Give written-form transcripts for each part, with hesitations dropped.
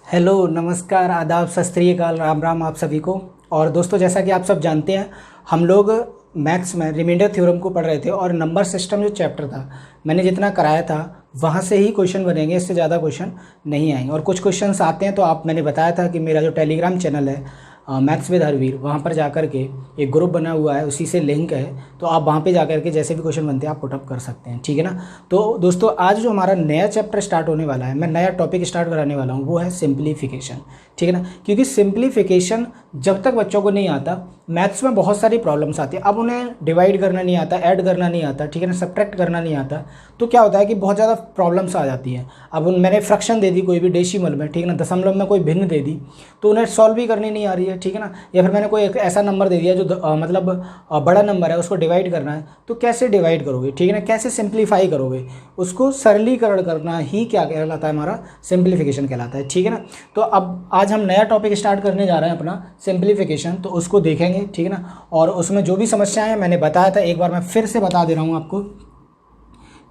Hello, नमस्कार, आदाब, सत श्री अकाल, राम राम आप सभी को। और दोस्तों, जैसा कि आप सब जानते हैं, हम लोग मैथ्स में रिमाइंडर थ्योरम को पढ़ रहे थे और नंबर सिस्टम जो चैप्टर था मैंने जितना कराया था वहाँ से ही क्वेश्चन बनेंगे, इससे ज़्यादा क्वेश्चन नहीं आएंगे। और कुछ क्वेश्चंस आते हैं तो मैंने बताया था कि मेरा जो टेलीग्राम चैनल है मैथ्स विद हरवीर, वहाँ पर जाकर के एक ग्रुप बना हुआ है, उसी से लिंक है, तो आप वहाँ पे जाकर के जैसे भी क्वेश्चन बनते हैं आप पुटअप कर सकते हैं, ठीक है ना। तो दोस्तों, आज जो हमारा नया चैप्टर स्टार्ट होने वाला है, मैं नया टॉपिक स्टार्ट कराने वाला हूँ, वो है सिंप्लीफिकेशन, ठीक है ना। क्योंकि सिंप्लीफिकेशन जब तक बच्चों को नहीं आता, मैथ्स में बहुत सारी प्रॉब्लम्स आती है। अब उन्हें डिवाइड करना नहीं आता, ऐड करना नहीं आता, ठीक है ना, सब्ट्रैक्ट करना नहीं आता, तो क्या होता है कि बहुत ज़्यादा प्रॉब्लम्स आ जाती हैं। अब मैंने फ्रैक्शन दे दी कोई भी डेसिमल में, ठीक है ना, दशमलव में कोई भिन्न दे दी, तो उन्हें सॉल्व भी करनी नहीं आ रही है, ठीक है ना। या फिर मैंने कोई एक ऐसा नंबर दे दिया जो मतलब बड़ा नंबर है, उसको डिवाइड करना है, तो कैसे डिवाइड करोगे, ठीक है ना, कैसे सिंप्लीफाई करोगे, उसको सरलीकरण करना ही क्या कहलाता है, हमारा सिंप्लीफिकेशन कहलाता है, ठीक है ना। तो अब आज हम नया टॉपिक स्टार्ट करने जा रहे हैं अपना सिंप्लीफिकेशन, तो उसको देखेंगे, ठीक है ना। और उसमें जो भी समस्याएं हैं मैंने बताया था, एक बार मैं फिर से बता दे रहा हूँ आपको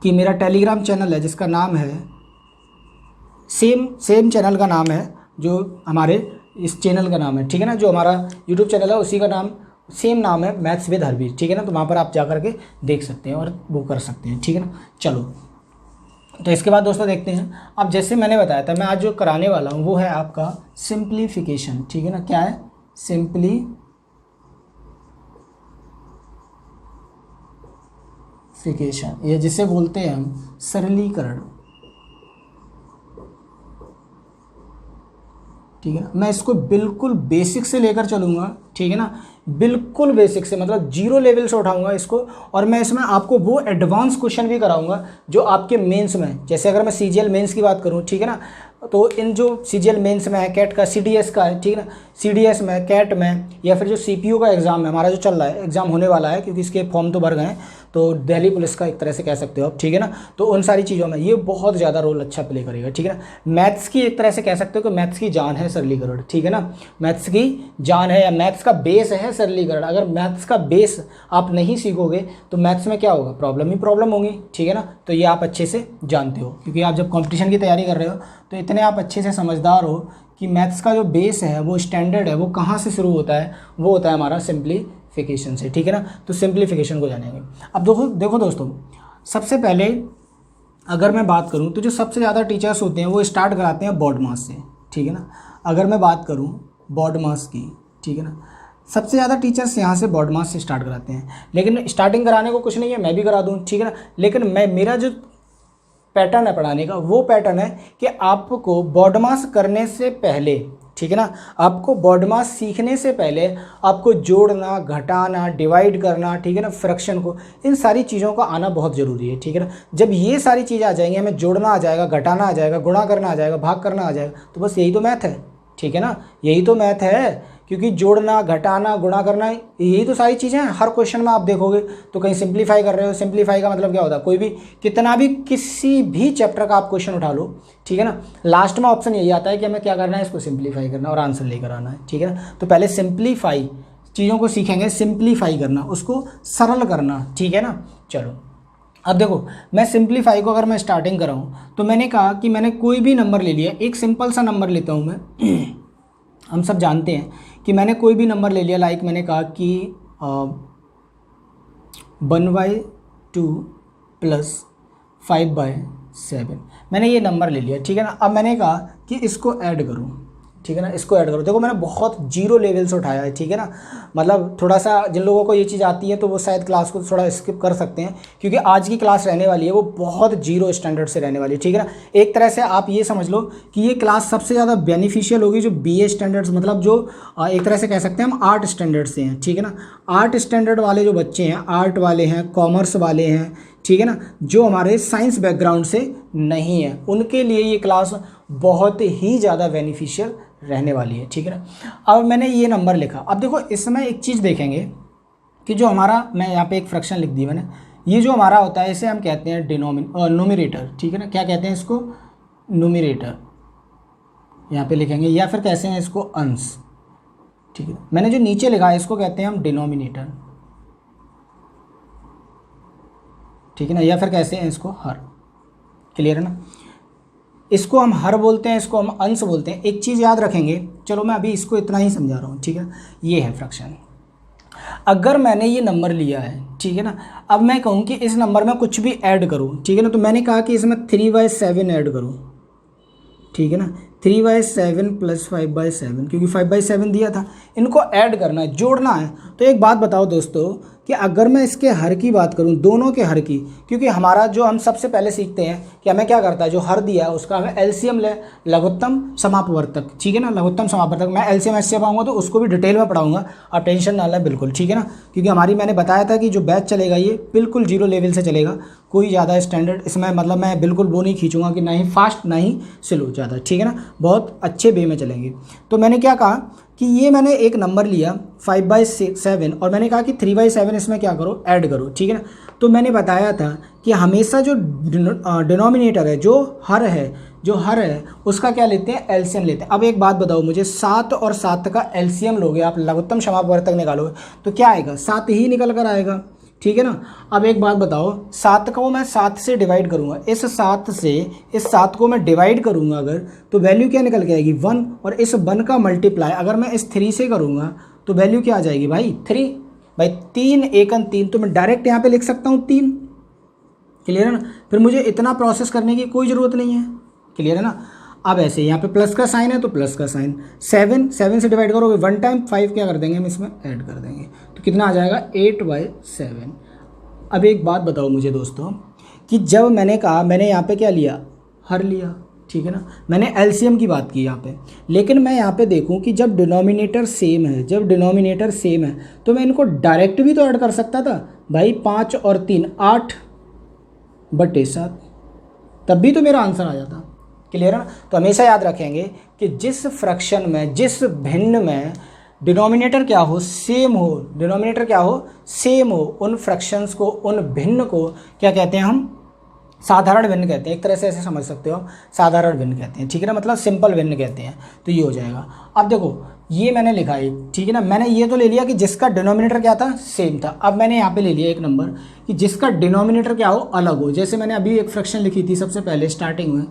कि मेरा टेलीग्राम चैनल है जिसका नाम है सेम चैनल का नाम है जो हमारे इस चैनल का नाम है, ठीक है ना। जो हमारा यूट्यूब चैनल है उसी का नाम सेम नाम है, मैथ्स विद हरवीर, ठीक है ना। तो वहाँ पर आप जा कर के देख सकते हैं और वो कर सकते हैं, ठीक है ना। चलो, तो इसके बाद दोस्तों देखते हैं। अब जैसे मैंने बताया था, मैं आज जो कराने वाला हूँ वो है आपका सिंप्लीफिकेशन, ठीक है ना। क्या है? सिंप्लीफिकेशन, ये जिसे बोलते हैं हम सरलीकरण, ठीक है ना। मैं इसको बिल्कुल बेसिक से लेकर चलूँगा, ठीक है ना, बिल्कुल बेसिक से, मतलब जीरो लेवल से उठाऊंगा इसको। और मैं इसमें आपको वो एडवांस क्वेश्चन भी कराऊंगा जो आपके मेंस में, जैसे अगर मैं सीजीएल मेंस की बात करूं, ठीक है ना, तो इन जो सीजीएल मेंस में है, कैट का, सीडीएस का है, ठीक है ना, सीडीएस में, कैट में, या फिर जो सीपीयू का एग्ज़ाम है हमारा जो चल रहा है, एग्ज़ाम होने वाला है क्योंकि इसके फॉर्म तो भर गए हैं, तो दिल्ली पुलिस का एक तरह से कह सकते हो आप, ठीक है ना। तो उन सारी चीज़ों में ये बहुत ज़्यादा रोल अच्छा प्ले करेगा, ठीक है ना। मैथ्स की एक तरह से कह सकते हो कि मैथ्स की जान है सरलीकरण, ठीक है ना। मैथ्स की जान है या मैथ्स का बेस है सरलीकरण। अगर मैथ्स का बेस आप नहीं सीखोगे तो मैथ्स में क्या होगा? प्रॉब्लम ही प्रॉब्लम होगी, ठीक है ना। तो ये आप अच्छे से जानते हो, क्योंकि आप जब कंपटीशन की तैयारी कर रहे हो तो इतने आप अच्छे से समझदार हो कि मैथ्स का जो बेस है, वो स्टैंडर्ड है, वो कहाँ से शुरू होता है, वो होता है हमारा सिंप्लीफिकेशन से, ठीक है ना। तो सिंप्लीफिकेशन को जानेंगे। अब देखो दोस्तों, सबसे पहले अगर मैं बात करूं तो जो सबसे ज़्यादा टीचर्स होते हैं वो स्टार्ट कराते हैं बॉड मास से, ठीक है ना। अगर मैं बात करूं बॉड मास की, ठीक है ना, सबसे ज़्यादा टीचर्स यहाँ से बॉड मास से स्टार्ट कराते हैं। लेकिन स्टार्टिंग कराने को कुछ नहीं है, मैं भी करा दूँ, ठीक है ना। लेकिन मेरा जो पैटर्न है पढ़ाने का, वो पैटर्न है कि आपको बॉड मास करने से पहले, ठीक है ना, आपको बॉड मास सीखने से पहले आपको जोड़ना, घटाना, डिवाइड करना, ठीक है ना, फ्रैक्शन को, इन सारी चीज़ों का आना बहुत ज़रूरी है, ठीक है ना। जब ये सारी चीज़ें आ जाएंगी, हमें जोड़ना आ जाएगा, घटाना आ जाएगा, गुणा करना आ जाएगा, भाग करना आ जाएगा, तो बस यही तो मैथ है, ठीक है ना, यही तो मैथ है। क्योंकि जोड़ना, घटाना, गुणा करना, यही तो सारी चीज़ें हैं। हर क्वेश्चन में आप देखोगे तो कहीं सिंप्लीफाई कर रहे हो। सिंप्लीफाई का मतलब क्या होता है? कोई भी, कितना भी, किसी भी चैप्टर का आप क्वेश्चन उठा लो, ठीक है ना, लास्ट में ऑप्शन यही आता है कि हमें क्या करना है, इसको सिंप्लीफाई करना और आंसर लेकर आना है, ठीक है ना। तो पहले सिंप्लीफाई चीज़ों को सीखेंगे, सिंप्लीफाई करना, उसको सरल करना, ठीक है ना। चलो, अब देखो, मैं सिंप्लीफाई को अगर मैं स्टार्टिंग कराऊँ तो मैंने कहा कि मैंने कोई भी नंबर ले लिया, एक सिंपल सा नंबर लेता हूँ मैं हम सब जानते हैं कि मैंने कोई भी नंबर ले लिया, लाइक मैंने कहा कि 1/2 प्लस 5/7, मैंने ये नंबर ले लिया, ठीक है ना। अब मैंने कहा कि इसको ऐड करूँ, ठीक है ना, इसको ऐड करो। देखो, मैंने बहुत जीरो लेवल से उठाया है, ठीक है ना। मतलब थोड़ा सा जिन लोगों को ये चीज़ आती है तो वो शायद क्लास को थोड़ा स्किप कर सकते हैं, क्योंकि आज की क्लास रहने वाली है वो बहुत जीरो स्टैंडर्ड से रहने वाली है, ठीक है ना। एक तरह से आप ये समझ लो कि ये क्लास सबसे ज़्यादा बेनिफिशियल होगी जो BA स्टैंडर्ड्स, मतलब जो एक तरह से कह सकते हैं हम आर्ट स्टैंडर्ड से हैं, ठीक है ना। आर्ट स्टैंडर्ड वाले जो बच्चे हैं, आर्ट वाले हैं, कॉमर्स वाले हैं, ठीक है ना, जो हमारे साइंस बैकग्राउंड से नहीं है, उनके लिए ये क्लास बहुत ही ज़्यादा बेनिफिशियल रहने वाली है, ठीक है ना। अब मैंने ये नंबर लिखा। अब देखो, इसमें एक चीज़ देखेंगे कि जो हमारा, मैं यहाँ पे एक फ्रैक्शन लिख दी मैंने, ये जो हमारा होता है इसे हम कहते हैं नोमिनेटर, ठीक है ना। क्या कहते हैं इसको? नोमिनेटर, यहाँ पे लिखेंगे, या फिर कैसे हैं इसको? अंश, ठीक है। मैंने जो नीचे लिखा है इसको कहते हैं हम डिनोमिनेटर, ठीक है ना, या फिर कैसे हैं इसको? हर। क्लियर है ना। इसको हम हर बोलते हैं, इसको हम अंश बोलते हैं। एक चीज़ याद रखेंगे, चलो मैं अभी इसको इतना ही समझा रहा हूँ, ठीक है। ये है फ्रैक्शन। अगर मैंने ये नंबर लिया है, ठीक है ना, अब मैं कहूँ कि इस नंबर में कुछ भी ऐड करूँ, ठीक है ना, तो मैंने कहा कि इसमें 3/7 ऐड करूँ, ठीक है ना, 3/7 + 5/7, क्योंकि 5/7 दिया था। इनको ऐड करना है, जोड़ना है। तो एक बात बताओ दोस्तों कि अगर मैं इसके हर की बात करूं, दोनों के हर की, क्योंकि हमारा जो हम सबसे पहले सीखते हैं कि हमें क्या करता है, जो हर दिया है उसका हमें एलसीएम ले, लघुत्तम समापवर्तक, ठीक है ना, लघुत्तम समापवर्तक। मैं एलसीएम एचसीएफ आऊँगा तो उसको भी डिटेल में पढ़ाऊंगा, आप टेंशन ना लें बिल्कुल, ठीक है ना, क्योंकि हमारी मैंने बताया था कि जो बैच चलेगा ये बिल्कुल 0 लेवल से चलेगा, कोई ज़्यादा स्टैंडर्ड इसमें, मतलब मैं बिल्कुल वो नहीं खींचूंगा कि ना ही फास्ट ना ही स्लो ज़्यादा, ठीक है ना, बहुत अच्छे वे में चलेंगे। तो मैंने क्या कहा कि ये मैंने एक नंबर लिया 5/7 और मैंने कहा कि 3/7 इसमें क्या करो, ऐड करो, ठीक है ना। तो मैंने बताया था कि हमेशा जो डिनोमिनेटर है, जो हर है उसका क्या लेते हैं, एलसीएम लेते हैं। अब एक बात बताओ मुझे, 7 और 7 का एलसीएम लोगे आप, लघुत्तम समापवर्तक निकालोगे तो क्या आएगा, 7 ही निकल कर आएगा, ठीक है ना। अब एक बात बताओ, 7 को मैं 7 से डिवाइड करूंगा, इस 7 से इस 7 को मैं डिवाइड करूंगा अगर, तो वैल्यू क्या निकल के आएगी, 1। और इस 1 का मल्टीप्लाई अगर मैं इस 3 से करूंगा तो वैल्यू क्या आ जाएगी भाई, 3। भाई 3 एकन 3, तो मैं डायरेक्ट यहाँ पे लिख सकता हूँ 3। क्लियर है ना, फिर मुझे इतना प्रोसेस करने की कोई ज़रूरत नहीं है। क्लियर है ना। अब ऐसे यहाँ पे प्लस का साइन है तो प्लस का साइन, 7 से डिवाइड करोगे 1 टाइम, 5 क्या कर देंगे हम इसमें ऐड कर देंगे, तो कितना आ जाएगा 8/7। अब एक बात बताओ मुझे दोस्तों कि जब मैंने कहा, मैंने यहाँ पे क्या लिया, हर लिया, ठीक है ना, मैंने एलसीएम की बात की यहाँ पे, लेकिन मैं यहाँ पे देखूँ कि जब डिनोमिनेटर सेम है तो मैं इनको डायरेक्ट भी तो ऐड कर सकता था भाई, 5 और 3 8/7, तब भी तो मेरा आंसर आ जाता। क्लियर है ना। तो हमेशा याद रखेंगे कि जिस फ्रैक्शन में, जिस भिन्न में डिनोमिनेटर क्या हो, सेम हो, उन फ्रैक्शंस को, उन भिन्न को क्या कहते हैं हम, साधारण भिन्न कहते हैं। एक तरह से ऐसे समझ सकते हो, साधारण भिन्न कहते हैं, ठीक है ना, मतलब सिंपल भिन्न कहते हैं। तो ये हो जाएगा। अब देखो ये मैंने लिखा है, ठीक है ना, मैंने ये तो ले लिया कि जिसका डिनोमिनेटर क्या था, सेम था। अब मैंने यहाँ पे ले लिया एक नंबर कि जिसका डिनोमिनेटर क्या हो, अलग हो। जैसे मैंने अभी एक फ्रैक्शन लिखी थी सबसे पहले स्टार्टिंग में,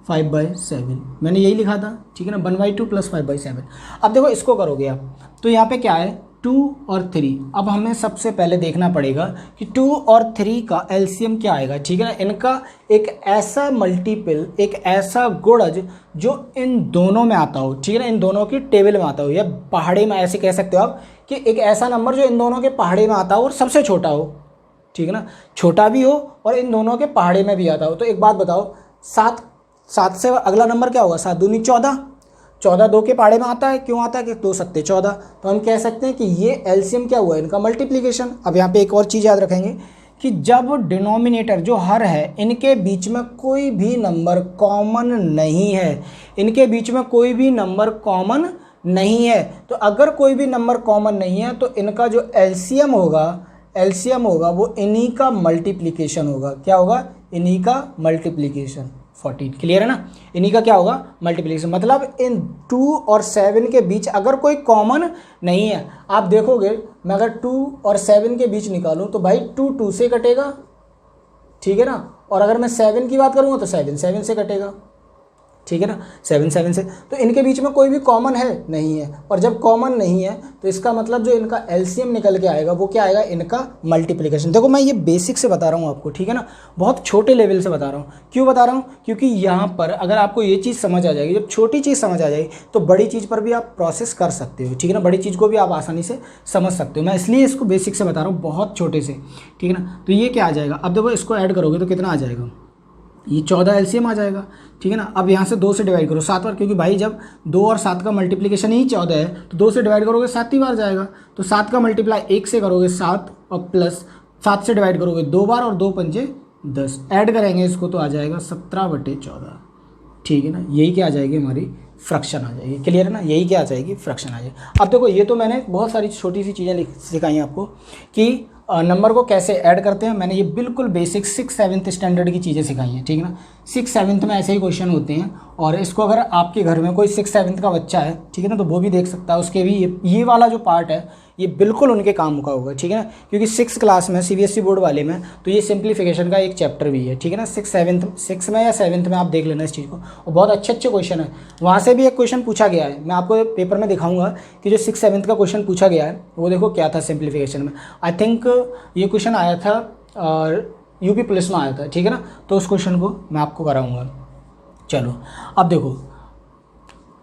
5/7, मैंने यही लिखा था, ठीक है ना, 1/2 + 5/7। अब देखो इसको करोगे आप, तो यहाँ पे क्या है, 2 और 3। अब हमें सबसे पहले देखना पड़ेगा कि 2 और 3 का एलसीएम क्या आएगा, ठीक है ना। इनका एक ऐसा मल्टीपल, एक ऐसा गुणज जो इन दोनों में आता हो, ठीक है ना, इन दोनों की टेबल में आता हो, या पहाड़े में, ऐसे कह सकते हो आप कि एक ऐसा नंबर जो इन दोनों के पहाड़े में आता हो और सबसे छोटा हो, ठीक है ना, छोटा भी हो और इन दोनों के पहाड़े में भी आता हो। तो एक बात बताओ, 7 से अगला नंबर क्या होगा, 7 दूनी 14, 14 2 के पहाड़े में आता है, क्यों आता है कि 2 सत्ते 14। तो हम कह सकते हैं कि ये एलसीएम क्या हुआ, इनका मल्टीप्लिकेशन। अब यहाँ पे एक और चीज़ याद रखेंगे कि जब डिनोमिनेटर जो हर है, इनके बीच में कोई भी नंबर कॉमन नहीं है, इनके बीच में कोई भी नंबर कॉमन नहीं है, तो अगर कोई भी नंबर कॉमन नहीं है तो इनका जो एलसीएम होगा वो इन्हीं का मल्टीप्लिकेशन होगा। क्या होगा, इन्हीं का मल्टीप्लिकेशन, 14। क्लियर है ना, इन्हीं का क्या होगा, मल्टीप्लिकेशन। मतलब इन 2 और 7 के बीच अगर कोई कॉमन नहीं है, आप देखोगे मैं अगर 2 और 7 के बीच निकालूं तो भाई 2 2 से कटेगा, ठीक है ना, और अगर मैं 7 की बात करूंगा तो 7 7 से कटेगा, ठीक है ना, 7 7 से। तो इनके बीच में कोई भी कॉमन है नहीं है, और जब कॉमन नहीं है तो इसका मतलब जो इनका एलसीएम निकल के आएगा वो क्या आएगा, इनका मल्टीप्लिकेशन। देखो मैं ये बेसिक से बता रहा हूँ आपको, ठीक है ना, बहुत छोटे लेवल से बता रहा हूँ। क्यों बता रहा हूँ, क्योंकि यहाँ पर अगर आपको ये चीज़ समझ आ जाएगी, जब छोटी चीज़ समझ आ जाएगी तो बड़ी चीज़ पर भी आप प्रोसेस कर सकते हो, ठीक है ना, बड़ी चीज़ को भी आप आसानी से समझ सकते हो। मैं इसलिए इसको बेसिक से बता रहा हूँ, बहुत छोटे से, ठीक है ना। तो ये क्या आ जाएगा, अब देखो इसको ऐड करोगे तो कितना आ जाएगा, ये 14 एलसीएम आ जाएगा, ठीक है ना। अब यहाँ से 2 से डिवाइड करो 7 बार, क्योंकि भाई जब 2 और 7 का मल्टीप्लिकेशन ही 14 है तो 2 से डिवाइड करोगे 7 ही बार जाएगा। तो 7 का मल्टीप्लाई 1 से करोगे 7, और प्लस 7 से डिवाइड करोगे 2 बार, और 2 पंजे 10, ऐड करेंगे इसको तो आ जाएगा 17/14, ठीक है ना। यही क्या आ जाएगी, हमारी फ्रैक्शन आ जाएगी। क्लियर है ना, यही क्या आ जाएगी, फ्रैक्शन आ जाएगी। अब देखो ये तो मैंने बहुत सारी छोटी सी चीज़ें सिखाई आपको कि नंबर को कैसे ऐड करते हैं। मैंने ये बिल्कुल बेसिक 6th 7th स्टैंडर्ड की चीज़ें सिखाई हैं, ठीक है ना। 6th-7th में ऐसे ही क्वेश्चन होते हैं। और इसको अगर आपके घर में कोई 6th-7th का बच्चा है, ठीक है ना, तो वो भी देख सकता है, उसके भी ये वाला जो पार्ट है ये बिल्कुल उनके काम का होगा, ठीक है ना, क्योंकि 6th क्लास में CBSE बोर्ड वाले में तो ये सिंप्लीफिकेशन का एक चैप्टर भी है, ठीक है ना। 6 में या 7th में आप देख लेना इस चीज़ को, और बहुत अच्छे क्वेश्चन है। वहाँ से भी एक क्वेश्चन पूछा गया है, मैं आपको पेपर में दिखाऊंगा कि जो 6th-7th का क्वेश्चन पूछा गया है वो देखो क्या था सिंप्लीफिकेशन में। आई थिंक ये क्वेश्चन आया था और यूपी पुलिस में आया था, ठीक है ना, तो उस क्वेश्चन को मैं आपको कराऊंगा। चलो अब देखो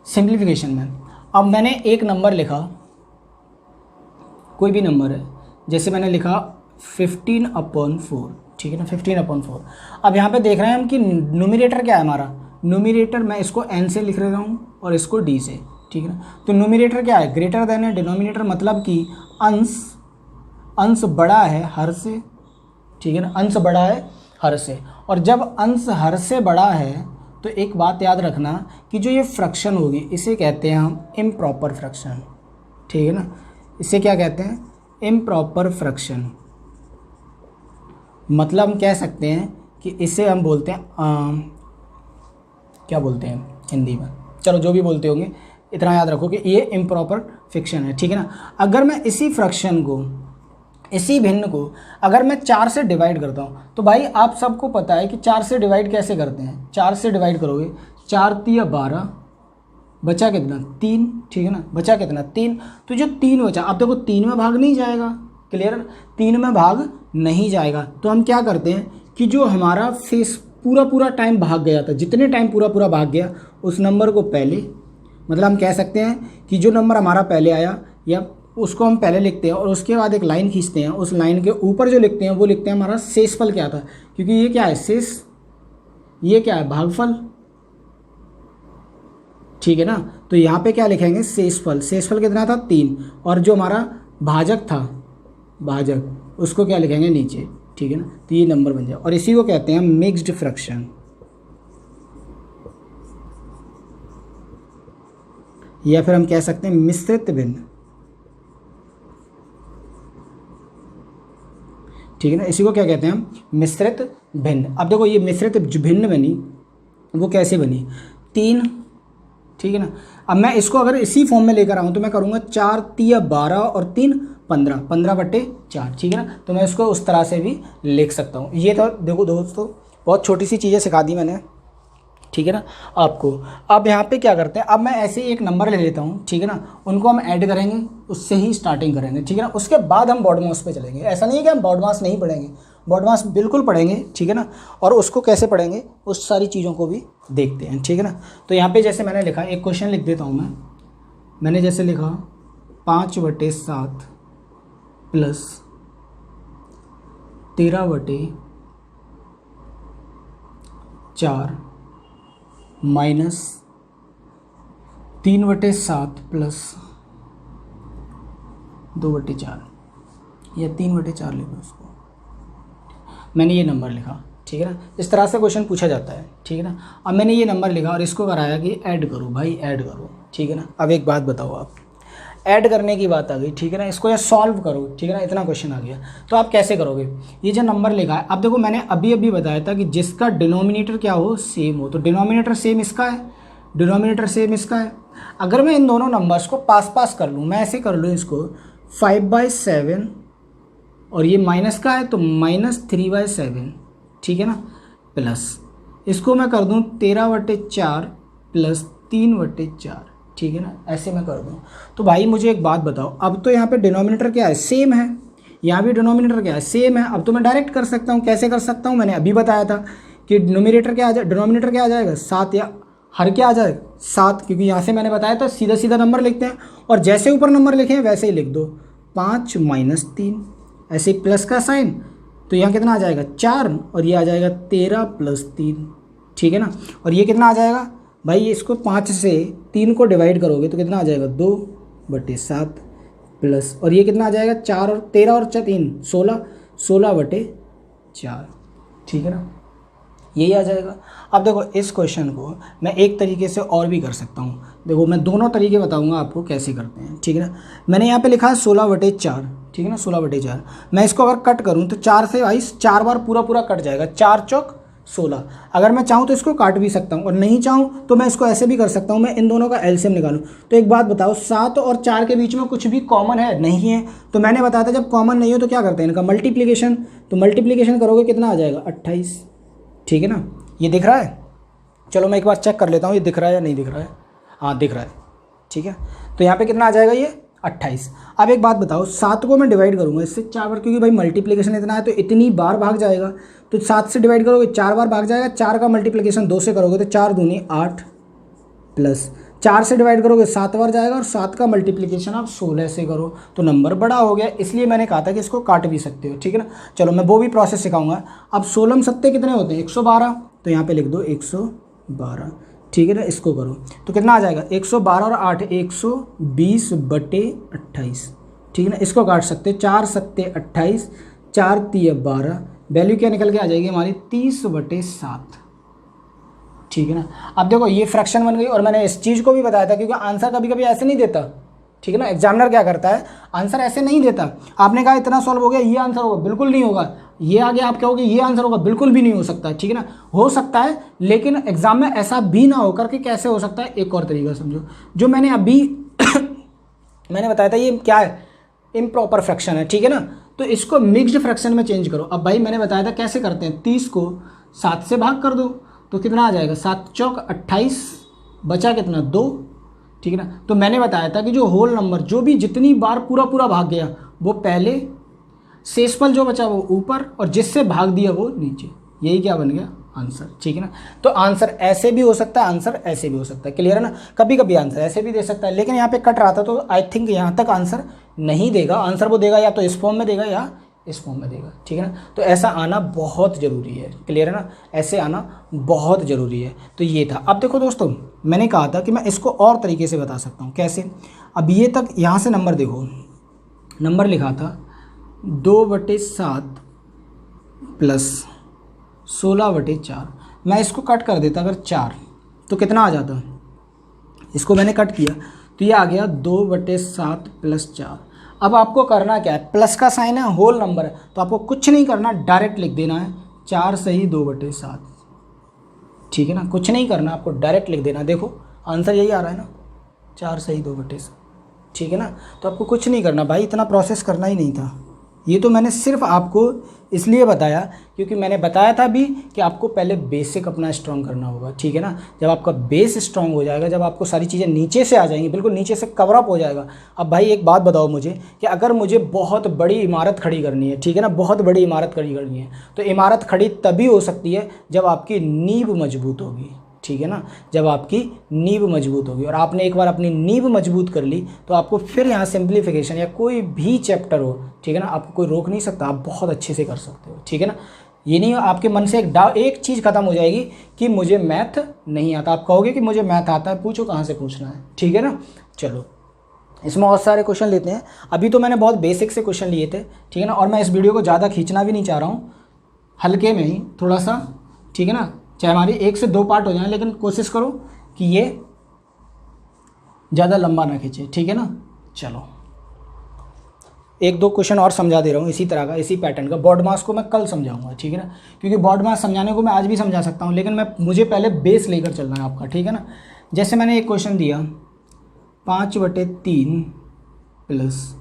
सिंप्लीफिकेशन में, अब मैंने एक नंबर लिखा, कोई भी नंबर है, जैसे मैंने लिखा 15/4, ठीक है ना, 15/4। अब यहाँ पे देख रहे हैं हम कि न्यूमरेटर क्या है हमारा, न्यूमरेटर मैं इसको n से लिख रहा हूँ और इसको d से, ठीक है ना। तो न्यूमरेटर क्या है, ग्रेटर देन है डिनोमिनेटर, मतलब कि अंश बड़ा है हर से, ठीक है ना, अंश बड़ा है हर से। और जब अंश हर से बड़ा है तो एक बात याद रखना कि जो ये फ्रैक्शन होगी इसे कहते हैं हम इम्प्रॉपर फ्रैक्शन, ठीक है ना, इसे क्या कहते हैं, इम्प्रॉपर फ्रैक्शन। मतलब हम कह सकते हैं कि इसे हम बोलते हैं क्या बोलते हैं हिंदी में, चलो जो भी बोलते होंगे इतना याद रखो कि ये इम्प्रॉपर फ्रैक्शन है, ठीक है ना। अगर मैं इसी फ्रैक्शन को, इसी भिन्न को अगर मैं 4 से डिवाइड करता हूँ, तो भाई आप सबको पता है कि 4 से डिवाइड कैसे करते हैं, 4 से डिवाइड करोगे 4 × 12 बचा कितना 3, ठीक है ना, बचा कितना 3। तो जो 3 बचा, अब देखो 3 में भाग नहीं जाएगा, क्लियर, 3 में भाग नहीं जाएगा। तो हम क्या करते हैं कि जो हमारा फेस पूरा टाइम भाग गया था, जितने टाइम पूरा भाग गया उस नंबर को पहले, मतलब हम कह सकते हैं कि जो नंबर हमारा पहले आया या उसको हम पहले लिखते हैं और उसके बाद एक लाइन खींचते हैं, उस लाइन के ऊपर जो लिखते हैं वो लिखते हैं हमारा शेषफल क्या था, क्योंकि ये क्या है शेष, ये क्या है भागफल, ठीक है ना। तो यहाँ पे क्या लिखेंगे शेषफल, शेषफल कितना था 3, और जो हमारा भाजक था, भाजक उसको क्या लिखेंगे नीचे, ठीक है ना। तो ये नंबर बन जाए, और इसी को कहते हैं मिक्स्ड फ्रैक्शन, या फिर हम कह सकते हैं मिश्रित भिन्न, ठीक है ना। इसी को क्या कहते हैं हम मिश्रित भिन्न। अब देखो ये मिश्रित भिन्न बनी, वो कैसे बनी, 3, ठीक है ना। अब मैं इसको अगर इसी फॉर्म में लेकर आऊँ तो मैं करूँगा 4 × 12 और 3 = 15/4, ठीक है ना। तो मैं इसको उस तरह से भी लिख सकता हूँ। ये तो देखो दोस्तों बहुत छोटी सी चीज़ें सिखा दी मैंने, ठीक है ना आपको। अब यहाँ पे क्या करते हैं, अब मैं ऐसे ही एक नंबर ले लेता हूँ, ठीक है ना, उनको हम ऐड करेंगे, उससे ही स्टार्टिंग करेंगे, ठीक है ना। उसके बाद हम बॉड मास पे चलेंगे। ऐसा नहीं है कि हम बॉड मास नहीं पढ़ेंगे, बॉड मास बिल्कुल पढ़ेंगे, ठीक है ना। और उसको कैसे पढ़ेंगे उस सारी चीज़ों को भी देखते हैं, ठीक है ना। तो यहाँ पर जैसे मैंने लिखा, एक क्वेश्चन लिख देता हूँ मैंने जैसे लिखा 5/7 + 13/4 -3/7 + 2/4 या 3/4 लिखो उसको, मैंने ये नंबर लिखा, ठीक है ना। इस तरह से क्वेश्चन पूछा जाता है, ठीक है ना। अब मैंने ये नंबर लिखा और इसको कराया कि ऐड करो भाई, ऐड करो, ठीक है ना। अब एक बात बताओ, आप ऐड करने की बात आ गई, ठीक है ना, इसको या सॉल्व करो, ठीक है ना, इतना क्वेश्चन आ गया। तो आप कैसे करोगे, ये जो नंबर लिखा है, अब देखो मैंने अभी बताया था कि जिसका डिनोमिनेटर क्या हो सेम हो, तो डिनोमिनेटर सेम इसका है, डिनोमिनेटर सेम इसका है। अगर मैं इन दोनों नंबर्स को पास कर लूँ, मैं ऐसे कर लूँ इसको 5/7 और ये माइनस का है तो -3/7, ठीक है ना, प्लस इसको मैं कर दूँ 13/4 + 3/4, ठीक है ना, ऐसे मैं कर दूँ। तो भाई मुझे एक बात बताओ, अब तो यहाँ पे डिनोमिनेटर क्या है सेम है, यहाँ भी डिनोमिनेटर क्या है सेम है। अब तो मैं डायरेक्ट कर सकता हूँ, कैसे कर सकता हूँ, मैंने अभी बताया था कि डिनोमिनेटर क्या आ जाए, डिनोमिनेटर क्या आ जाएगा 7, या हर क्या आ जाएगा 7, क्योंकि यहाँ से मैंने बताया था सीधा नंबर लिखते हैं और जैसे ऊपर नंबर लिखे हैं वैसे ही लिख दो, 5 - 3, ऐसे प्लस का साइन, तो यहाँ कितना आ जाएगा 4 और ये आ जाएगा 13 + 3, ठीक है ना। और ये कितना आ जाएगा भाई, इसको 5 से 3 को डिवाइड करोगे तो कितना आ जाएगा 2/7 प्लस, और ये कितना आ जाएगा 4 और 13 और 3 16/4, ठीक है ना, यही आ जाएगा। अब देखो इस क्वेश्चन को मैं एक तरीके से और भी कर सकता हूँ, देखो मैं दोनों तरीके बताऊँगा आपको कैसे करते हैं, ठीक है ना। मैंने यहाँ पे लिखा है 16/4, ठीक है ना, 16/4। मैं इसको अगर कट करूँ तो 4 से भाई 4 बार पूरा कट जाएगा, 4 × 4 16। अगर मैं चाहूँ तो इसको काट भी सकता हूँ और नहीं चाहूँ तो मैं इसको ऐसे भी कर सकता हूँ, मैं इन दोनों का एलसीएम निकालूँ। तो एक बात बताओ, 7 और 4 के बीच में कुछ भी कॉमन है? नहीं है। तो मैंने बताया था जब कॉमन नहीं हो तो क्या करते हैं, इनका मल्टीप्लीकेशन। तो मल्टीप्लीकेशन करोगे कितना आ जाएगा, 28। ठीक है ना, ये दिख रहा है? चलो मैं एक बार चेक कर लेता हूँ ये दिख रहा है या नहीं दिख रहा है। हाँ दिख रहा है, ठीक है। तो यहाँ पे कितना आ जाएगा, ये 28। अब एक बात बताओ, 7 को मैं डिवाइड करूँगा इससे 4 बार, क्योंकि भाई मल्टीप्लिकेशन इतना है तो इतनी बार भाग जाएगा। तो 7 से डिवाइड करोगे 4 बार भाग जाएगा, 4 का मल्टीप्लिकेशन 2 से करोगे तो 4 दूनी 8, प्लस 4 से डिवाइड करोगे 7 बार जाएगा और 7 का मल्टीप्लिकेशन आप 16 से करो तो नंबर बड़ा हो गया। इसलिए मैंने कहा था कि इसको काट भी सकते हो, ठीक है ना। चलो मैं वो भी प्रोसेस सिखाऊंगा। अब 16 में 7 कितने होते हैं, 112। तो यहाँ पे लिख दो 112, ठीक है ना। इसको करो तो कितना आ जाएगा, 112 और 8 120/28, ठीक है ना। इसको काट सकते, 4 7 28, 4 3 12, वैल्यू क्या निकल के आ जाएगी हमारी 30/7, ठीक है ना। अब देखो ये फ्रैक्शन बन गई और मैंने इस चीज़ को भी बताया था क्योंकि आंसर कभी कभी ऐसे नहीं देता, ठीक है ना। एग्जामिनर क्या करता है, आंसर ऐसे नहीं देता। आपने कहा इतना सॉल्व हो गया, ये आंसर होगा, बिल्कुल नहीं होगा। ये आगे आप कहोगे ये आंसर होगा, बिल्कुल भी नहीं हो सकता, ठीक है ना। हो सकता है लेकिन एग्जाम में ऐसा भी ना हो करके कैसे हो सकता है, एक और तरीका समझो। जो मैंने अभी मैंने बताया था ये क्या है, इम्प्रॉपर फ्रैक्शन है, ठीक है ना। तो इसको मिक्स्ड फ्रैक्शन में चेंज करो। अब भाई मैंने बताया था कैसे करते हैं, 30 को 7 से भाग कर दो तो कितना आ जाएगा, 7 चौक 28, बचा कितना 2, ठीक है ना। तो मैंने बताया था कि जो होल नंबर जो भी जितनी बार पूरा पूरा भाग गया वो पहले, शेषफल जो बचा वो ऊपर और जिससे भाग दिया वो नीचे। यही क्या बन गया, आंसर, ठीक है ना। तो आंसर ऐसे भी हो सकता है, आंसर ऐसे भी हो सकता है, क्लियर है ना। कभी कभी आंसर ऐसे भी दे सकता है लेकिन यहाँ पे कट रहा था तो आई थिंक यहाँ तक आंसर नहीं देगा। आंसर वो देगा या तो इस फॉर्म में देगा या इस फॉर्म में देगा, ठीक है ना। तो ऐसा आना बहुत ज़रूरी है, क्लियर है ना, ऐसे आना बहुत ज़रूरी है। तो ये था। अब देखो दोस्तों, मैंने कहा था कि मैं इसको और तरीके से बता सकता हूँ। कैसे, अब ये तक यहाँ से नंबर देखो, नंबर लिखा था 2/7 प्लस 16/4। मैं इसको कट कर देता अगर 4 तो कितना आ जाता, इसको मैंने कट किया तो ये आ गया 2/7 प्लस 4। अब आपको करना क्या है, प्लस का साइन है, होल नंबर है, तो आपको कुछ नहीं करना, डायरेक्ट लिख देना है 4 सही 2/7, ठीक है ना। कुछ नहीं करना, आपको डायरेक्ट लिख देना। देखो आंसर यही आ रहा है ना, 4 सही 2/7, ठीक है ना। तो आपको कुछ नहीं करना भाई, इतना प्रोसेस करना ही नहीं था। ये तो मैंने सिर्फ आपको इसलिए बताया क्योंकि मैंने बताया था भी कि आपको पहले बेसिक अपना स्ट्रॉन्ग करना होगा, ठीक है ना। जब आपका बेस स्ट्रॉन्ग हो जाएगा, जब आपको सारी चीज़ें नीचे से आ जाएंगी, बिल्कुल नीचे से कवर अप हो जाएगा। अब भाई एक बात बताओ मुझे कि अगर मुझे बहुत बड़ी इमारत खड़ी करनी है, ठीक है ना, बहुत बड़ी इमारत खड़ी करनी है, तो इमारत खड़ी तभी हो सकती है जब आपकी नींव मजबूत होगी, ठीक है ना। जब आपकी नींव मजबूत होगी और आपने एक बार अपनी नींव मजबूत कर ली तो आपको फिर यहाँ सिंप्लीफिकेशन या कोई भी चैप्टर हो, ठीक है ना, आपको कोई रोक नहीं सकता, आप बहुत अच्छे से कर सकते हो, ठीक है ना। ये नहीं आपके मन से एक चीज़ खत्म हो जाएगी कि मुझे मैथ नहीं आता। आप कहोगे कि मुझे मैथ आता है, पूछो कहाँ से पूछना है, ठीक है ना। चलो इसमें बहुत सारे क्वेश्चन लेते हैं। अभी तो मैंने बहुत बेसिक से क्वेश्चन लिए थे, ठीक है ना, और मैं इस वीडियो को ज़्यादा खींचना भी नहीं चाह रहा हूँ, हल्के में ही थोड़ा सा, ठीक है ना। चाहे हमारी 1 से 2 पार्ट हो जाए लेकिन कोशिश करो कि ये ज़्यादा लंबा ना खींचे, ठीक है ना। चलो 1-2 क्वेश्चन और समझा दे रहा हूँ इसी तरह का, इसी पैटर्न का। बॉड मास को मैं कल समझाऊंगा, ठीक है ना, क्योंकि बॉड मास समझाने को मैं आज भी समझा सकता हूँ लेकिन मुझे पहले बेस लेकर चलना है आपका, ठीक है ना। जैसे मैंने एक क्वेश्चन दिया 5/3 प्लस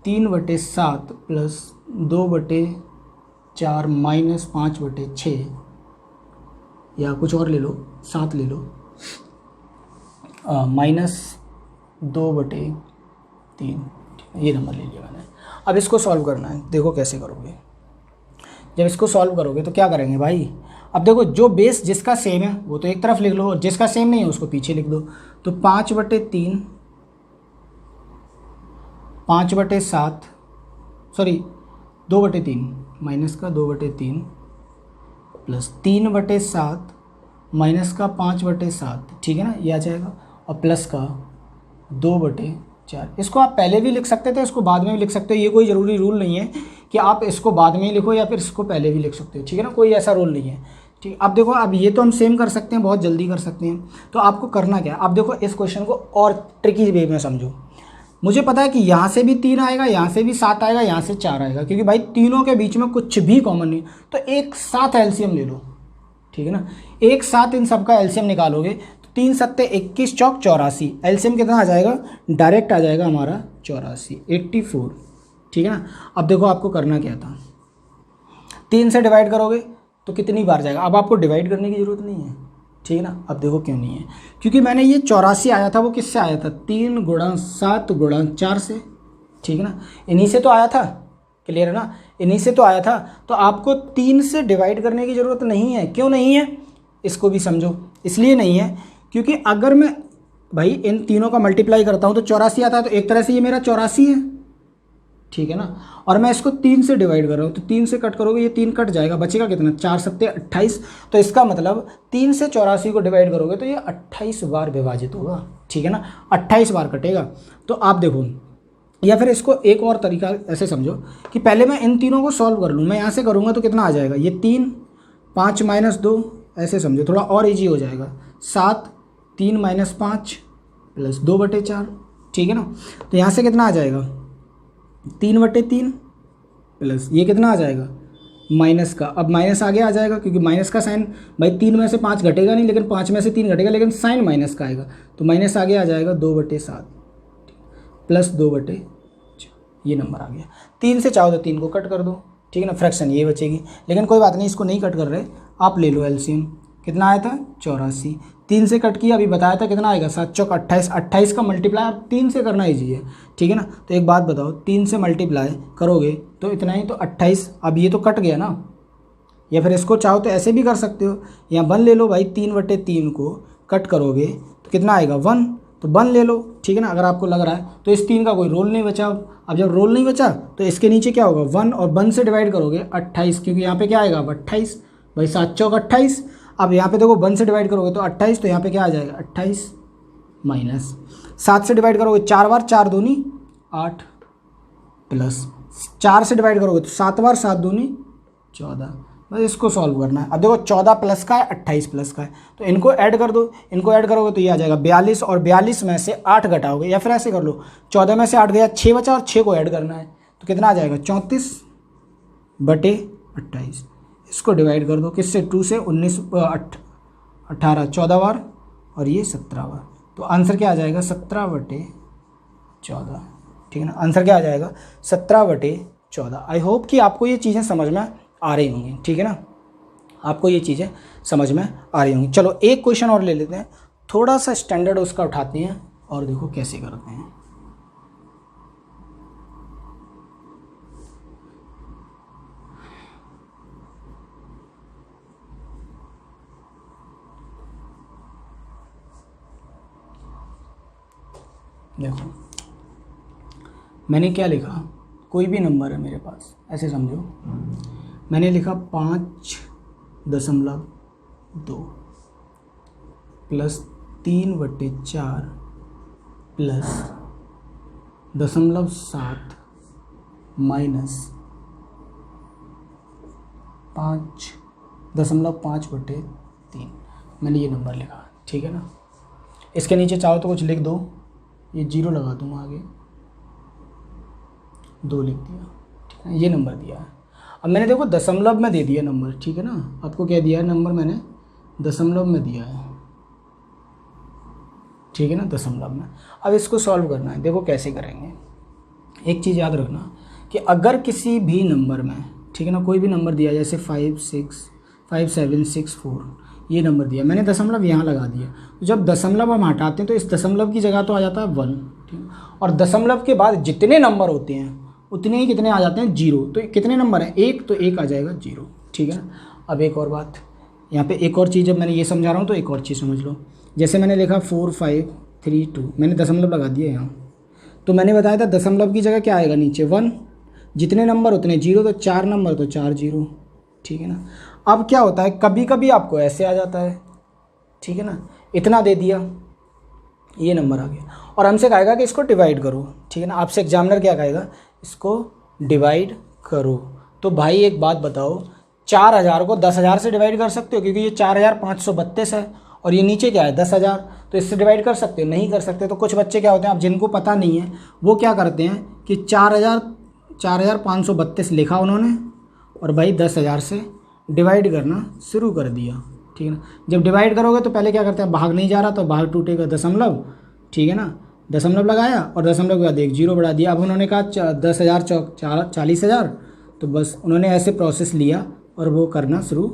3/7 प्लस 2/4 माइनस 5/6, या कुछ और ले लो, 7 ले लो, माइनस 2/3, ये नंबर ले लिया मैंने। अब इसको सॉल्व करना है, देखो कैसे करोगे। जब इसको सॉल्व करोगे तो क्या करेंगे भाई, अब देखो जो बेस जिसका सेम है वो तो एक तरफ लिख लो और जिसका सेम नहीं है उसको पीछे लिख दो। तो 5/3 5/7 सॉरी 2/3 माइनस का 2/3 प्लस 3/7 माइनस का 5/7, ठीक है ना, ये आ जाएगा, और प्लस का 2/4। इसको आप पहले भी लिख सकते थे, इसको बाद में भी लिख सकते हो, ये कोई ज़रूरी रूल नहीं है कि आप इसको बाद में ही लिखो या फिर इसको पहले भी लिख सकते हो, ठीक है ना, कोई ऐसा रूल नहीं है, ठीक। अब देखो, अब ये तो हम सेम कर सकते हैं, बहुत जल्दी कर सकते हैं। तो आपको करना क्या है, अब देखो इस क्वेश्चन को और ट्रिकी वे में समझो। मुझे पता है कि यहाँ से भी 3 आएगा, यहाँ से भी 7 आएगा, यहाँ से 4 आएगा, क्योंकि भाई तीनों के बीच में कुछ भी कॉमन नहीं, तो एक साथ एलसीएम ले लो, ठीक है ना। एक साथ इन सब का एलसीएम निकालोगे तो 3 सत्ते 21 चौक 84, एलसीएम कितना आ जाएगा, डायरेक्ट आ जाएगा हमारा 84, 84, ठीक है ना। अब देखो आपको करना क्या था, 3 से डिवाइड करोगे तो कितनी बार जाएगा, अब आपको डिवाइड करने की ज़रूरत नहीं है, ठीक है ना। अब देखो क्यों नहीं है, क्योंकि मैंने ये 84 आया था वो किससे आया था, 3 गुणा 7 गुणा 4 से, ठीक है ना, इन्हीं से तो आया था, क्लियर है ना, इन्हीं से तो आया था। तो आपको 3 से डिवाइड करने की ज़रूरत नहीं है, क्यों नहीं है, इसको भी समझो। इसलिए नहीं है क्योंकि अगर मैं भाई इन तीनों का मल्टीप्लाई करता हूँ तो 84 आता है, तो एक तरह से ये मेरा 84 है, ठीक है ना। और मैं इसको 3 से डिवाइड कर रहा हूँ तो 3 से कट करोगे ये 3 कट जाएगा, बचेगा कितना, 4 सत्ते 28। तो इसका मतलब 3 से 84 को डिवाइड करोगे तो ये 28 बार विभाजित होगा, ठीक है ना, 28 बार कटेगा। तो आप देखो, या फिर इसको एक और तरीका ऐसे समझो कि पहले मैं इन तीनों को सॉल्व कर लूँ, मैं यहाँ से करूँगा तो कितना आ जाएगा, ये 3 5 - 2, ऐसे समझो थोड़ा और ईजी हो जाएगा, 7 3 - 5 प्लस 2/4, ठीक है ना। तो यहाँ से कितना आ जाएगा, 3/3 प्लस ये कितना आ जाएगा माइनस का, अब माइनस आगे आ जाएगा क्योंकि माइनस का साइन, भाई 3 में से 5 घटेगा नहीं लेकिन 5 में से 3 घटेगा, लेकिन साइन माइनस का आएगा तो माइनस आगे आ जाएगा 2/7 प्लस 2/, ये नंबर आ गया। 3 से चाहो तो 3 को कट कर दो, ठीक है ना, फ्रैक्शन ये बचेगी, लेकिन कोई बात नहीं, इसको नहीं कट कर रहे, आप ले लो एलसीएम, कितना आया था 84, 3 से कट किया, अभी बताया था कितना आएगा, 7 चौक 28, 28 का मल्टीप्लाई आप 3 से करना ईजी है, ठीक है ना। तो एक बात बताओ, 3 से मल्टीप्लाई करोगे तो इतना ही, तो 28, अब ये तो कट गया ना, या फिर इसको चाहो तो ऐसे भी कर सकते हो, यहाँ 1 ले लो भाई, 3/3 को कट करोगे तो कितना आएगा 1, तो 1 ले लो, ठीक है ना, अगर आपको लग रहा है तो इस 3 का कोई रोल नहीं बचा। अब जब रोल नहीं बचा तो इसके नीचे क्या होगा 1, और 1 से डिवाइड करोगे 28, क्योंकि यहाँ पे क्या आएगा अब 28, भाई 7 चौक 28। अब यहाँ पे देखो 1 से डिवाइड करोगे तो 28, तो यहाँ पे क्या आ जाएगा 28 माइनस 7 से डिवाइड करोगे 4 बार, 4 दूनी 8 प्लस 4 से डिवाइड करोगे तो 7 बार, 7 दूनी 14। बस इसको सॉल्व करना है। अब देखो 14 प्लस का है, 28 प्लस का है, तो इनको ऐड कर दो, इनको ऐड करोगे तो ये आ जाएगा 42, और 42 में से 8 घटाओगे, या फिर ऐसे कर लो 14 में से 8 गया 6 बचा, और 6 को ऐड करना है तो कितना आ जाएगा 34/28। इसको डिवाइड कर दो किससे, 2 से, 19 18 14 बार, और ये 17 बार, तो आंसर क्या आ जाएगा 17/14, ठीक है ना, आंसर क्या आ जाएगा 17/14। आई होप कि आपको ये चीज़ें समझ में आ रही होंगी, ठीक है ना, आपको ये चीज़ें समझ में आ रही होंगी। चलो एक क्वेश्चन और ले लेते हैं, थोड़ा सा स्टैंडर्ड उसका उठाते हैं और देखो कैसे करते हैं। देखो मैंने क्या लिखा, कोई भी नंबर है मेरे पास, ऐसे समझो मैंने लिखा 5.2 प्लस 3/4 प्लस 0.7 माइनस 5.5/3, मैंने ये नंबर लिखा, ठीक है ना। इसके नीचे चाहो तो कुछ लिख दो, ये 0 लगा दूँगा, आगे 2 लिख दिया, ठीक है, ये नंबर दिया है। अब मैंने देखो दशमलव में दे दिया नंबर, ठीक है ना, आपको क्या दिया है नंबर, मैंने दशमलव में दिया है, ठीक है ना, दशमलव में। अब इसको सॉल्व करना है, देखो कैसे करेंगे। एक चीज़ याद रखना कि अगर किसी भी नंबर में, ठीक है ना, कोई भी नंबर दिया, जैसे 5 6 5 7 6 4, ये नंबर दिया, मैंने दशमलव यहाँ लगा दिया, तो जब दशमलव हम हटाते हैं तो इस दशमलव की जगह तो आ जाता है 1, ठीक है, और दशमलव के बाद जितने नंबर होते हैं उतने ही कितने आ जाते हैं 0, तो कितने नंबर हैं 1, तो 1 आ जाएगा 0, ठीक है ना। अब एक और बात, यहाँ पे एक और चीज़, जब मैंने ये समझा रहा हूँ तो एक और चीज़ समझ लो, जैसे मैंने लिखा 4 5 3 2, मैंने दशमलव लगा दिया यहाँ, तो मैंने बताया था दशमलव की जगह क्या आएगा नीचे 1, जितने नंबर उतने 0, तो 4 नंबर तो 4 0, ठीक है ना। अब क्या होता है, कभी कभी आपको ऐसे आ जाता है, ठीक है ना, इतना दे दिया, ये नंबर आ गया, और हमसे कहेगा कि इसको डिवाइड करो, ठीक है ना, आपसे एग्जामिनर क्या कहेगा, इसको डिवाइड करो। तो भाई एक बात बताओ, 4000 को 10,000 से डिवाइड कर सकते हो, क्योंकि ये 4532 है और ये नीचे क्या है 10,000, तो इससे डिवाइड कर सकते हो, नहीं कर सकते। तो कुछ बच्चे क्या होते हैं, आप जिनको पता नहीं है वो क्या करते हैं कि 4532 लिखा उन्होंने और भाई 10,000 से डिवाइड करना शुरू कर दिया, ठीक है ना। जब डिवाइड करोगे तो पहले क्या करते हैं, भाग नहीं जा रहा तो भाग टूटेगा दशमलव, ठीक है ना, दशमलव लगाया और दशमलव के बाद एक जीरो बढ़ा दिया। अब उन्होंने कहा 10,000 चौक 40,000, तो बस उन्होंने ऐसे प्रोसेस लिया और वो करना शुरू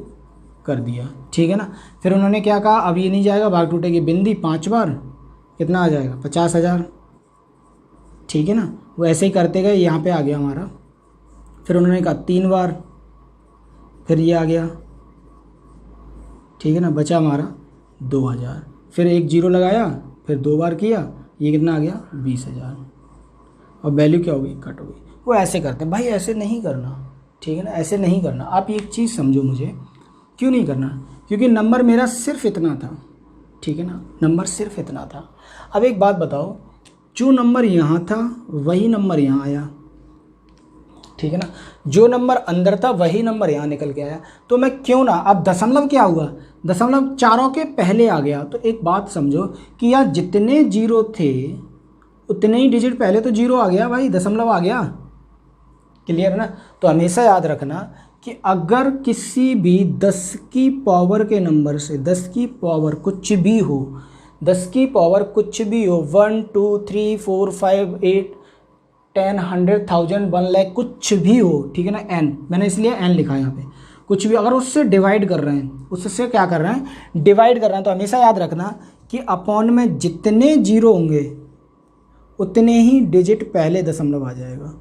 कर दिया, ठीक है ना। फिर उन्होंने क्या कहा, अब ये नहीं जाएगा, भाग टूटेगी बिंदी 5 बार, कितना आ जाएगा 50,000, ठीक है ना। वो ऐसे ही करते गए, यहाँ पे आ गया हमारा। फिर उन्होंने कहा 3 बार, फिर ये आ गया, ठीक है ना, बचा हमारा 2,000। फिर एक जीरो लगाया, फिर 2 बार किया, ये कितना आ गया 20,000, और वैल्यू क्या हो गई, कट हो गई। वो ऐसे करते हैं भाई, ऐसे नहीं करना, ठीक है ना, ऐसे नहीं करना। आप एक चीज़ समझो मुझे, क्यों नहीं करना, क्योंकि नंबर मेरा सिर्फ इतना था, ठीक है ना, नंबर सिर्फ इतना था। अब एक बात बताओ, जो नंबर यहाँ था वही नंबर यहाँ आया, ठीक है ना, जो नंबर अंदर था वही नंबर यहाँ निकल के आया, तो मैं क्यों ना, अब दशमलव क्या हुआ, दशमलव चारों के पहले आ गया। तो एक बात समझो कि यार जितने जीरो थे उतने ही डिजिट पहले तो जीरो आ गया भाई, दशमलव आ गया, क्लियर ना। तो हमेशा याद रखना कि अगर किसी भी 10 की पावर के नंबर से 10 की पावर कुछ भी हो, 10 की पावर कुछ भी हो, 1 2 3 4 5 8 10 100 1000 1 लाख कुछ भी हो, ठीक है ना, n मैंने इसलिए n लिखा है यहाँ पे, कुछ भी अगर उससे डिवाइड कर रहे हैं, उससे क्या कर रहे हैं, डिवाइड कर रहे हैं, तो हमेशा याद रखना कि अपॉन में जितने जीरो होंगे उतने ही डिजिट पहले दशमलव आ जाएगा,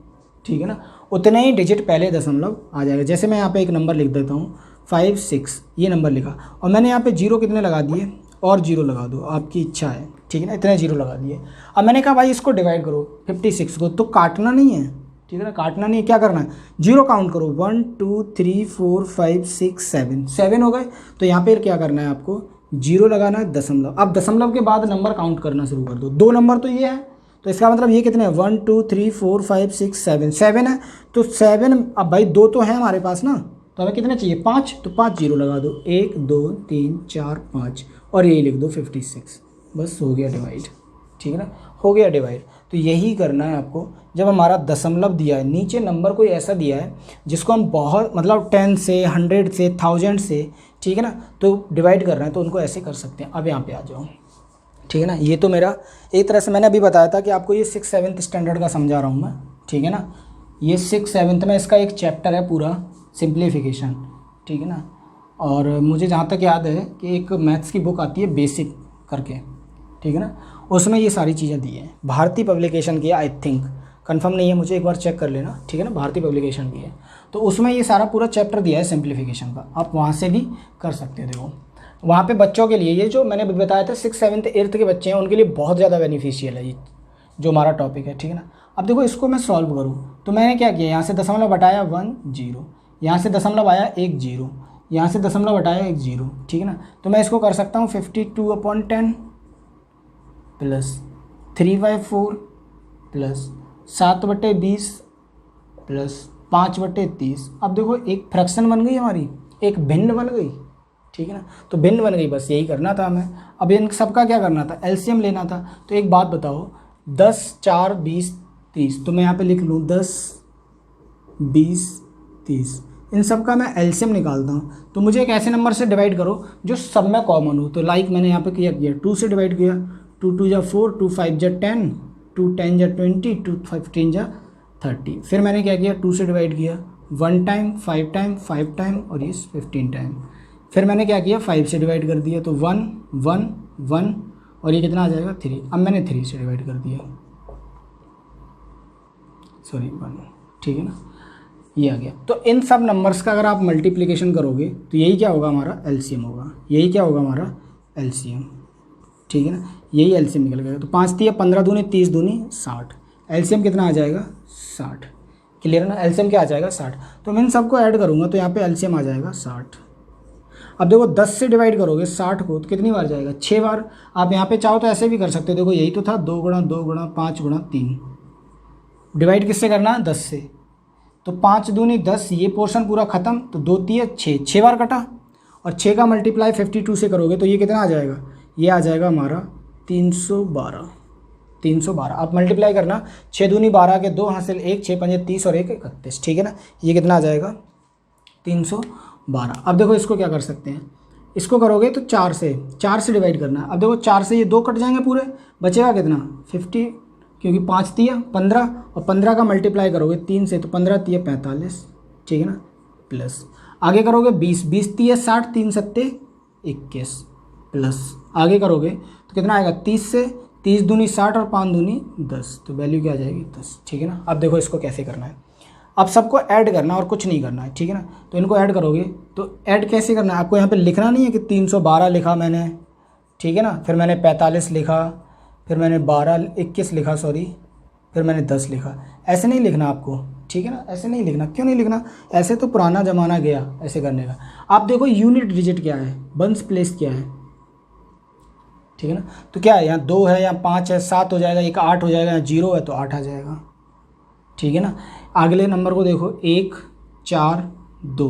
ठीक है ना, उतने ही डिजिट पहले दशमलव आ जाएगा। जैसे मैं यहाँ पे एक नंबर लिख देता हूँ 5 6, ये नंबर लिखा और मैंने यहाँ पे जीरो कितने लगा दिए, और जीरो लगा दो, आपकी इच्छा है, ठीक है ना, इतने जीरो लगा दिए। अब मैंने कहा भाई इसको डिवाइड करो 56 को, तो काटना नहीं है, ठीक है ना, काटना नहीं है, क्या करना है, जीरो काउंट करो, 1 2 3 4 5 6 7 7 हो गए। तो यहाँ पे क्या करना है, आपको जीरो लगाना है, दशमलव। अब दशमलव के बाद नंबर काउंट करना शुरू कर दो, 2 नंबर तो ये है, तो इसका मतलब ये कितने हैं, 1 2 3 4 5 6 7 7 है, तो 7, अब भाई 2 तो है हमारे पास ना, तो हमें कितने चाहिए 5, तो 5 जीरो लगा दो, 1 2 3 4 5 और ये लिख दो 56, बस हो गया डिवाइड, ठीक है ना, हो गया डिवाइड। तो यही करना है आपको, जब हमारा दशमलव दिया है, नीचे नंबर कोई ऐसा दिया है जिसको हम बहुत मतलब 10 से 100 से 1000 से, ठीक है ना, तो डिवाइड कर रहे हैं, तो उनको ऐसे कर सकते हैं। अब यहाँ पे आ जाओ, ठीक है ना, ये तो मेरा एक तरह से मैंने अभी बताया था कि आपको ये 6 7 स्टैंडर्ड का समझा रहा हूँ मैं, ठीक है ना, ये 6 7 में इसका एक चैप्टर है पूरा सिंप्लीफिकेशन, ठीक है ना। और मुझे जहाँ तक याद है कि एक मैथ्स की बुक आती है बेसिक करके, ठीक है ना, उसमें ये सारी चीज़ें दी हैं, भारतीय पब्लिकेशन की है, आई थिंक, कंफर्म नहीं है मुझे, एक बार चेक कर लेना, ठीक है ना, भारतीय पब्लिकेशन की है, तो उसमें ये सारा पूरा चैप्टर दिया है सिंप्लीफिकेशन का, आप वहाँ से भी कर सकते हो। देखो वहाँ पे बच्चों के लिए, ये जो मैंने बताया था 6 7 8 के बच्चे हैं उनके लिए बहुत ज़्यादा बेनिफिशियल है ये जो हमारा टॉपिक है, ठीक है ना। अब देखो इसको मैं सॉल्व करूँ तो मैंने क्या किया, यहाँ से दशमलव हटाया 1 0, यहाँ से दशमलव आया 1 0, यहाँ से दशमलव हटाया 1 0, ठीक है ना। तो मैं इसको कर सकता हूँ 52/10 प्लस 3/4 प्लस 7/20 प्लस 5/30। अब देखो एक फ्रैक्शन बन गई हमारी, एक भिन्न बन गई, ठीक है ना, तो भिन्न बन गई, बस यही करना था हमें। अब इन सबका क्या करना था, एलसीएम लेना था। तो एक बात बताओ, 10 4 20 30, तो मैं यहाँ पे लिख लूँ 10 20 30, इन सब का मैं एलसीएम निकालता हूँ। तो मुझे एक ऐसे नंबर से डिवाइड करो जो सब में कॉमन हो। तो लाइक मैंने यहाँ पे किया 2 से डिवाइड किया, 2 2 जा 4, 2 5 जा 10, 2 10 जा 20, 2 15 जा 30। फिर मैंने क्या किया, 2 से डिवाइड किया 1 टाइम, 5 टाइम, 5 टाइम और ये 15 टाइम। फिर मैंने क्या किया, 5 से डिवाइड कर दिया, तो 1 1 1 और ये कितना आ जाएगा 3। अब मैंने 3 से डिवाइड कर दिया, सॉरी 1, ठीक है ना, ये आ गया। तो इन सब नंबर्स का अगर आप मल्टीप्लिकेशन करोगे तो यही क्या होगा, हमारा एलसीएम होगा, यही क्या होगा हमारा एलसीएम, ठीक है ना, यही एलसीएम निकल गया। तो 5 3 15 दूनी 30 दूनी 60, एलसीएम कितना आ जाएगा 60, क्लियर ना, एलसीएम क्या आ जाएगा 60। तो मैं इन सबको ऐड करूँगा तो यहाँ पे एलसीएम आ जाएगा 60। अब देखो 10 से डिवाइड करोगे 60 को तो कितनी बार जाएगा, 6 बार। आप यहाँ पे चाहो तो ऐसे भी कर सकते हो, देखो यही तो था 2 गुणा 2 गुणा 5 गुणा 3। डिवाइड किससे करना है, 10 से, तो 5 दूनी 10, ये पोर्शन पूरा खत्म, तो 2 3 6, 6 बार कटा। और 6 का मल्टीप्लाई 52 से करोगे तो ये कितना आ जाएगा, ये आ जाएगा हमारा 312। 312 आप मल्टीप्लाई करना, 6 दूनी 12 के 2 हासिल 1, 6 5 30 और 1 31, ठीक है ना, ये कितना आ जाएगा 312। अब देखो इसको क्या कर सकते हैं, इसको करोगे तो 4 से डिवाइड करना है। अब देखो 4 से ये 2 कट जाएंगे पूरे, बचेगा कितना 50, क्योंकि 5 तिया 15 और 15 का मल्टीप्लाई करोगे 3 से तो 15 तिया 45, ठीक है ना, प्लस आगे करोगे 20 तिया 60, 3 सत्ते 21, प्लस आगे करोगे तो कितना आएगा 30 से 30 दूनी 60 और 5 दूनी 10, तो वैल्यू क्या आ जाएगी 10, ठीक है ना। अब देखो इसको कैसे करना है, अब सबको ऐड करना और कुछ नहीं करना है, ठीक है ना। तो इनको ऐड करोगे तो ऐड कैसे करना है, आपको यहाँ पे लिखना नहीं है कि 312 लिखा मैंने, ठीक है ना, फिर मैंने 45 लिखा, फिर मैंने 21 लिखा सॉरी, फिर मैंने 10 लिखा, ऐसे नहीं लिखना आपको, ठीक है ना, ऐसे नहीं लिखना। क्यों नहीं लिखना, ऐसे तो पुराना ज़माना गया ऐसे करने का। आप देखो यूनिट डिजिट क्या है, वंस प्लेस क्या है, ठीक है ना। तो क्या है, यहाँ 2 है, यहाँ 5 है, 7 हो जाएगा, एक 8 हो जाएगा, यहाँ 0 है तो 8 आ जाएगा, ठीक है ना। अगले नंबर को देखो 1 4 2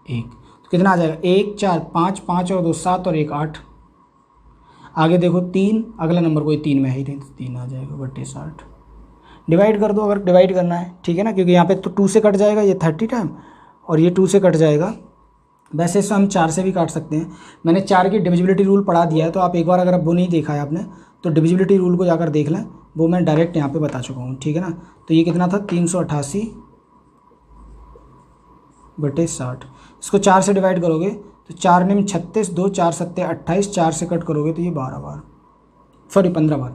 1, तो कितना आ जाएगा 1 4 5 5 और 2 7 और 1 8। आगे देखो 3, अगला नंबर कोई 3 में है ही नहीं तो 3 आ जाएगा बटे 60। डिवाइड कर दो अगर डिवाइड करना है, ठीक है ना, क्योंकि यहाँ पे तो 2 से कट जाएगा ये 30 टाइम और ये 2 से कट जाएगा। वैसे इसको हम 4 से भी काट सकते हैं, मैंने 4 की डिविजिबिलिटी रूल पढ़ा दिया है, तो आप एक बार अगर वो नहीं देखा है आपने तो डिविजिबिलिटी रूल को जाकर देख लें, वो मैं डायरेक्ट यहाँ पे बता चुका हूँ, ठीक है ना। तो ये कितना था 388 बटे 60, इसको 4 से डिवाइड करोगे तो 4 निम 36, 2 4 सत्ते 28, 4 से कट करोगे तो ये 12 बार, सॉरी 15 बार,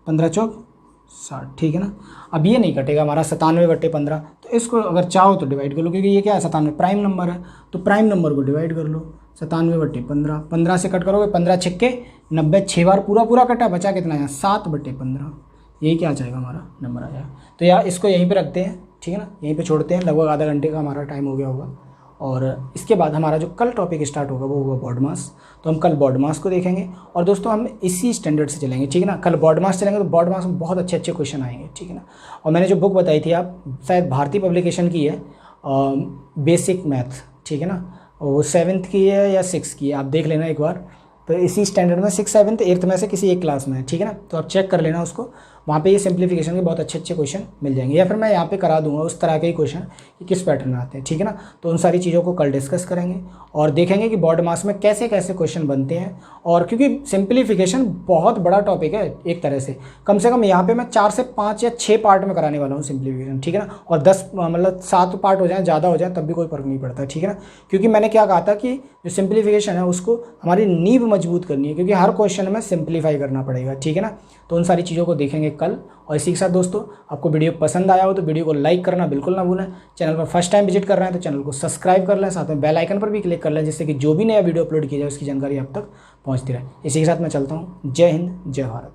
15 चौक 60, ठीक है ना। अब ये नहीं कटेगा हमारा 97 बटे 15, तो इसको अगर चाहो तो डिवाइड कर लो, क्योंकि ये क्या है 97 प्राइम नंबर है, तो प्राइम नंबर को डिवाइड कर लो, 97 बटे 15, 15 से कट करोगे 15 छिक्के 90, 6 बार पूरा कटा, बचा कितना है 7 बटे 15, यही क्या आ जाएगा हमारा नंबर आ जाएगा। तो यार इसको यहीं पे रखते हैं, ठीक है ना, यहीं पे छोड़ते हैं, लगभग आधा घंटे का हमारा टाइम हो गया होगा। और इसके बाद हमारा जो कल टॉपिक स्टार्ट होगा वो होगा बॉड मास, तो हम कल बॉड मास को देखेंगे। और दोस्तों हम इसी स्टैंडर्ड से चलेंगे, ठीक है ना, कल बॉड मास चलेंगे तो बॉड मास में बहुत अच्छे क्वेश्चन आएंगे, ठीक है ना। और मैंने जो बुक बताई थी आप शायद भारतीय पब्लिकेशन की है, बेसिक मैथ, ठीक है ना, वो 7th की है या 6th की है, आप देख लेना एक बार। तो इसी स्टैंडर्ड में 6th 7th 8th में से किसी एक क्लास में है, ठीक है ना, तो आप चेक कर लेना उसको, वहाँ पे ये सिंप्लीफिकेशन के बहुत अच्छे क्वेश्चन मिल जाएंगे, या फिर मैं यहाँ पे करा दूंगा उस तरह के ही क्वेश्चन कि किस पैटर्न में आते हैं, ठीक है ना। तो उन सारी चीज़ों को कल डिस्कस करेंगे और देखेंगे कि बॉड मास में कैसे कैसे क्वेश्चन बनते हैं। और क्योंकि सिंप्लीफिकेशन बहुत बड़ा टॉपिक है एक तरह से कम यहाँ पे मैं 4 से 5 या 6 पार्ट में कराने वाला हूँ सिंप्लीफिकेशन, ठीक है ना। और 10 मतलब 7 पार्ट हो जाए, ज़्यादा हो जाए तब भी कोई फर्क नहीं पड़ता, ठीक है ना। क्योंकि मैंने क्या कहा था कि जो सिंप्लीफिकेशन है उसको हमारी नींव मजबूत करनी है, क्योंकि हर क्वेश्चन में सिंप्लीफाई करना पड़ेगा, ठीक है ना। तो उन सारी चीज़ों को देखेंगे कल। और इसी के साथ दोस्तों आपको वीडियो पसंद आया हो तो वीडियो को लाइक करना बिल्कुल ना भूलें। चैनल पर फर्स्ट टाइम विजिट कर रहे हैं तो चैनल को सब्सक्राइब कर लें, साथ में बेल आइकन पर भी क्लिक कर लें, जिससे कि जो भी नया वीडियो अपलोड किया जाए उसकी जानकारी आप तक पहुंचती रहे। इसी के साथ मैं चलता हूं। जय हिंद, जय भारत।